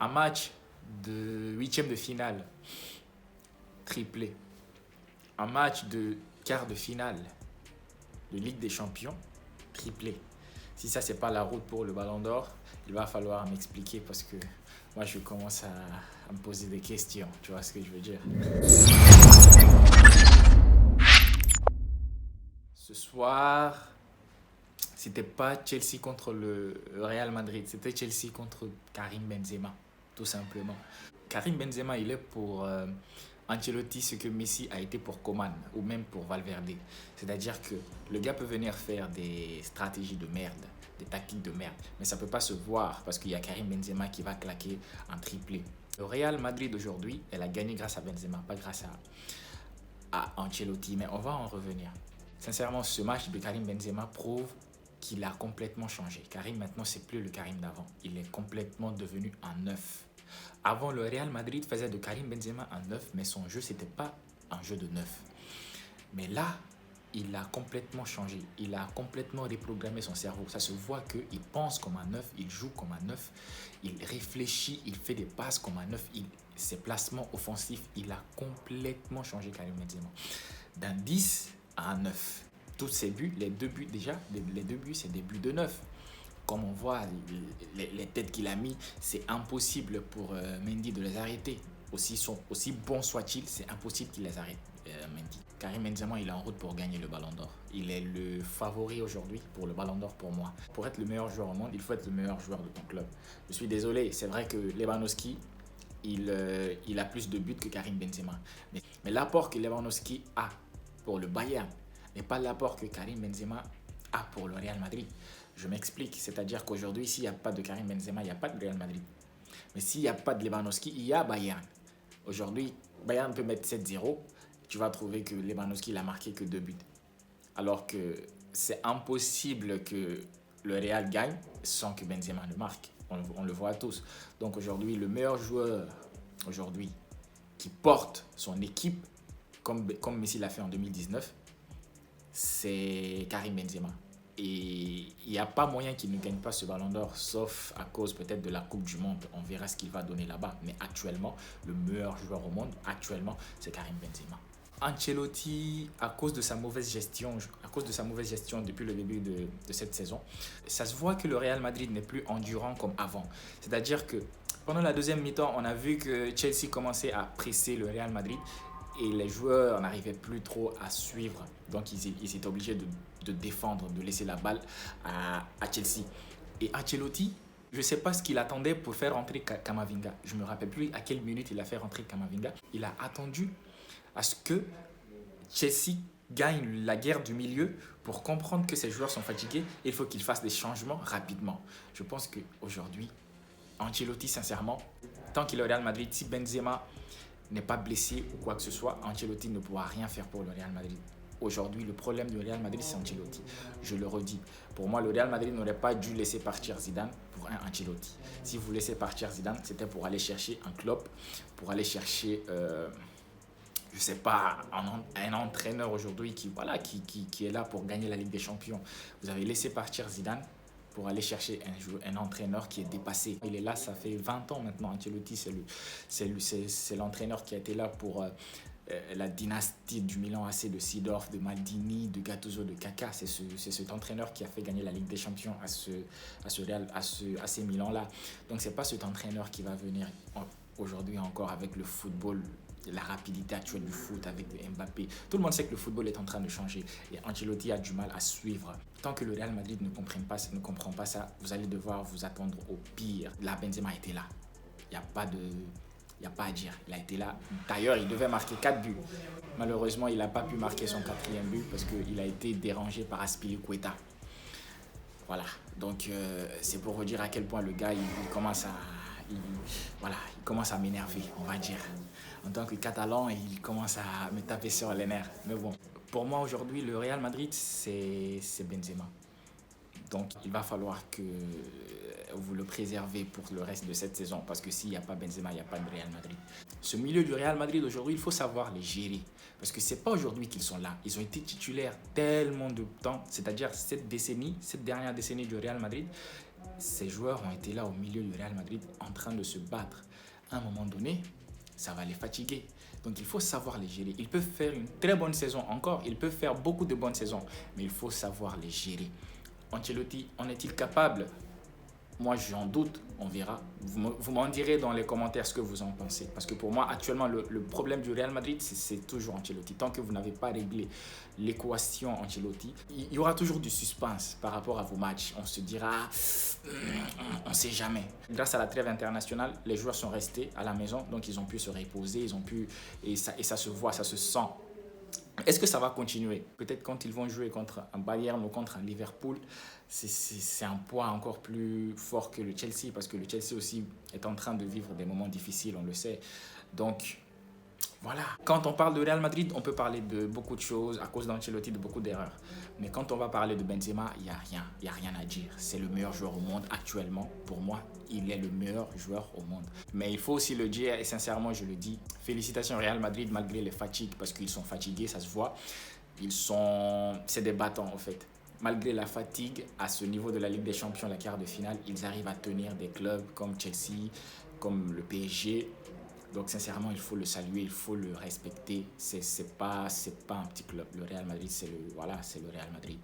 Un match de huitième de finale, triplé. Un match de quart de finale de Ligue des Champions, triplé. Si ça, c'est pas la route pour le Ballon d'Or, il va falloir m'expliquer parce que moi, je commence à me poser des questions. Tu vois ce que je veux dire? Ce soir, c'était pas Chelsea contre le Real Madrid, c'était Chelsea contre Karim Benzema, tout simplement. Karim Benzema, il est pour Ancelotti ce que Messi a été pour Coman ou même pour Valverde. C'est-à-dire que le gars peut venir faire des stratégies de merde, des tactiques de merde, mais ça peut pas se voir parce qu'il y a Karim Benzema qui va claquer un triplé. Le Real Madrid aujourd'hui, elle a gagné grâce à Benzema, pas grâce à Ancelotti, mais on va en revenir. Sincèrement, ce match de Karim Benzema prouve qu'il a complètement changé. Karim, maintenant, c'est plus le Karim d'avant. Il est complètement devenu un neuf. Avant, le Real Madrid faisait de Karim Benzema un neuf, mais son jeu, c'était pas un jeu de neuf. Mais là, il a complètement changé. Il a complètement reprogrammé son cerveau. Ça se voit qu'il pense comme un neuf, il joue comme un neuf, il réfléchit, il fait des passes comme un neuf. Ses placements offensifs, il a complètement changé Karim Benzema. D'un 10 à un 9. Tous ses buts, les deux buts déjà, les deux buts, c'est des buts de 9. Comme on voit, les têtes qu'il a mis, c'est impossible pour Mendy de les arrêter. Aussi bon soit-il, c'est impossible qu'il les arrête, Mendy. Karim Benzema, il est en route pour gagner le Ballon d'Or. Il est le favori aujourd'hui pour le Ballon d'Or pour moi. Pour être le meilleur joueur au monde, il faut être le meilleur joueur de ton club. Je suis désolé, c'est vrai que Lewandowski, il a plus de buts que Karim Benzema. Mais l'apport que Lewandowski a pour le Bayern n'est pas l'apport que Karim Benzema a pour le Real Madrid. Je m'explique, c'est-à-dire qu'aujourd'hui, s'il n'y a pas de Karim Benzema, il n'y a pas de Real Madrid. Mais s'il n'y a pas de Lewandowski, il y a Bayern. Aujourd'hui, Bayern peut mettre 7-0, tu vas trouver que Lewandowski n'a marqué que 2 buts. Alors que c'est impossible que le Real gagne sans que Benzema ne marque. On le voit tous. Donc aujourd'hui, le meilleur joueur aujourd'hui qui porte son équipe, comme Messi l'a fait en 2019, c'est Karim Benzema. Et il n'y a pas moyen qu'il ne gagne pas ce Ballon d'Or, sauf à cause peut-être de la Coupe du Monde. On verra ce qu'il va donner là-bas. Mais actuellement, le meilleur joueur au monde, actuellement, c'est Karim Benzema. Ancelotti, à cause de sa mauvaise gestion depuis le début de cette saison, ça se voit que le Real Madrid n'est plus endurant comme avant. C'est-à-dire que pendant la deuxième mi-temps, on a vu que Chelsea commençait à presser le Real Madrid et les joueurs n'arrivaient plus trop à suivre. Donc ils étaient obligés de défendre, de laisser la balle à Chelsea. Et Ancelotti, je ne sais pas ce qu'il attendait pour faire rentrer Camavinga. Je ne me rappelle plus à quelle minute il a fait rentrer Camavinga. Il a attendu à ce que Chelsea gagne la guerre du milieu pour comprendre que ses joueurs sont fatigués. Il faut qu'il fasse des changements rapidement. Je pense qu'aujourd'hui, Ancelotti, sincèrement, tant qu'il est au Real Madrid, si Benzema n'est pas blessé ou quoi que ce soit, Ancelotti ne pourra rien faire pour le Real Madrid. Aujourd'hui, le problème du Real Madrid, c'est Ancelotti. Je le redis. Pour moi, le Real Madrid n'aurait pas dû laisser partir Zidane pour un Ancelotti. Si vous laissez partir Zidane, c'était pour aller chercher un club, pour aller chercher, je ne sais pas, un entraîneur aujourd'hui qui est là pour gagner la Ligue des Champions. Vous avez laissé partir Zidane pour aller chercher un entraîneur qui est dépassé. Il est là, ça fait 20 ans maintenant. Ancelotti, c'est l'entraîneur qui a été là pour la dynastie du Milan AC, de Seedorf, de Maldini, de Gattuso, de Kaká. C'est cet entraîneur qui a fait gagner la Ligue des Champions à ces Milan-là. Donc, ce n'est pas cet entraîneur qui va venir aujourd'hui encore avec le football, la rapidité actuelle du foot avec Mbappé. Tout le monde sait que le football est en train de changer et Ancelotti a du mal à suivre. Tant que le Real Madrid ne comprend pas ça, vous allez devoir vous attendre au pire. Là, Benzema était là. Il n'y a pas à dire. Il a été là. D'ailleurs, il devait marquer 4 buts. Malheureusement, il n'a pas pu marquer son 4e but parce qu'il a été dérangé par Azpilicueta. Voilà. Donc, c'est pour vous dire à quel point le gars, il commence à m'énerver, on va dire. En tant que Catalan, il commence à me taper sur les nerfs. Mais bon, pour moi aujourd'hui, le Real Madrid, c'est Benzema. Donc, il va falloir que vous le préservez pour le reste de cette saison. Parce que s'il n'y a pas Benzema, il n'y a pas de Real Madrid. Ce milieu du Real Madrid aujourd'hui, il faut savoir les gérer. Parce que ce n'est pas aujourd'hui qu'ils sont là. Ils ont été titulaires tellement de temps. C'est-à-dire cette dernière décennie du Real Madrid, ces joueurs ont été là au milieu du Real Madrid en train de se battre. À un moment donné, ça va les fatiguer. Donc il faut savoir les gérer. Ils peuvent faire une très bonne saison encore, ils peuvent faire beaucoup de bonnes saisons, mais il faut savoir les gérer. Ancelotti, en est-il capable? Moi, j'en doute, on verra. Vous m'en direz dans les commentaires ce que vous en pensez. Parce que pour moi, actuellement, le problème du Real Madrid, c'est toujours Ancelotti. Tant que vous n'avez pas réglé l'équation Ancelotti, il y aura toujours du suspense par rapport à vos matchs. On se dira, on ne sait jamais. Grâce à la trêve internationale, les joueurs sont restés à la maison, donc ils ont pu se reposer, et ça se voit, ça se sent. Est-ce que ça va continuer? Peut-être quand ils vont jouer contre un Bayern ou contre un Liverpool, c'est un poids encore plus fort que le Chelsea, parce que le Chelsea aussi est en train de vivre des moments difficiles, on le sait. Donc, voilà. Quand on parle de Real Madrid, on peut parler de beaucoup de choses à cause d'Ancelotti, de beaucoup d'erreurs. Mais quand on va parler de Benzema, il n'y a rien à dire. C'est le meilleur joueur au monde actuellement. Pour moi, il est le meilleur joueur au monde. Mais il faut aussi le dire, et sincèrement, je le dis, félicitations Real Madrid malgré les fatigues, parce qu'ils sont fatigués, ça se voit. C'est des battants en fait. Malgré la fatigue, à ce niveau de la Ligue des Champions, la quart de finale, ils arrivent à tenir des clubs comme Chelsea, comme le PSG. Donc sincèrement, il faut le saluer, il faut le respecter. C'est pas un petit club. Le Real Madrid, c'est le Real Madrid.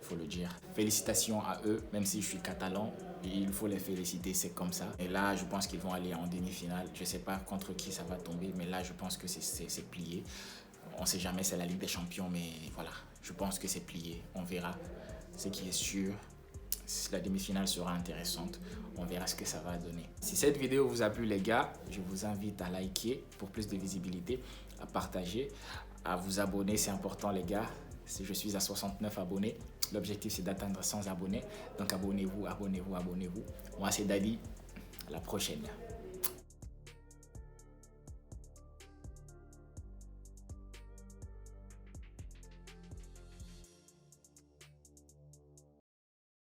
Il faut le dire. Félicitations à eux, même si je suis catalan, il faut les féliciter, c'est comme ça. Et là, je pense qu'ils vont aller en demi-finale. Je sais pas contre qui ça va tomber, mais là, je pense que c'est plié. On sait jamais, c'est la Ligue des Champions, mais voilà, je pense que c'est plié. On verra. Ce qui est sûr, la demi-finale sera intéressante. On verra ce que ça va donner. Si cette vidéo vous a plu les gars, je vous invite à liker pour plus de visibilité, à partager, à vous abonner, c'est important les gars. Si je suis à 69 abonnés, l'objectif c'est d'atteindre 100 abonnés. Donc abonnez-vous, abonnez-vous, abonnez-vous. Moi c'est Dadi, à la prochaine.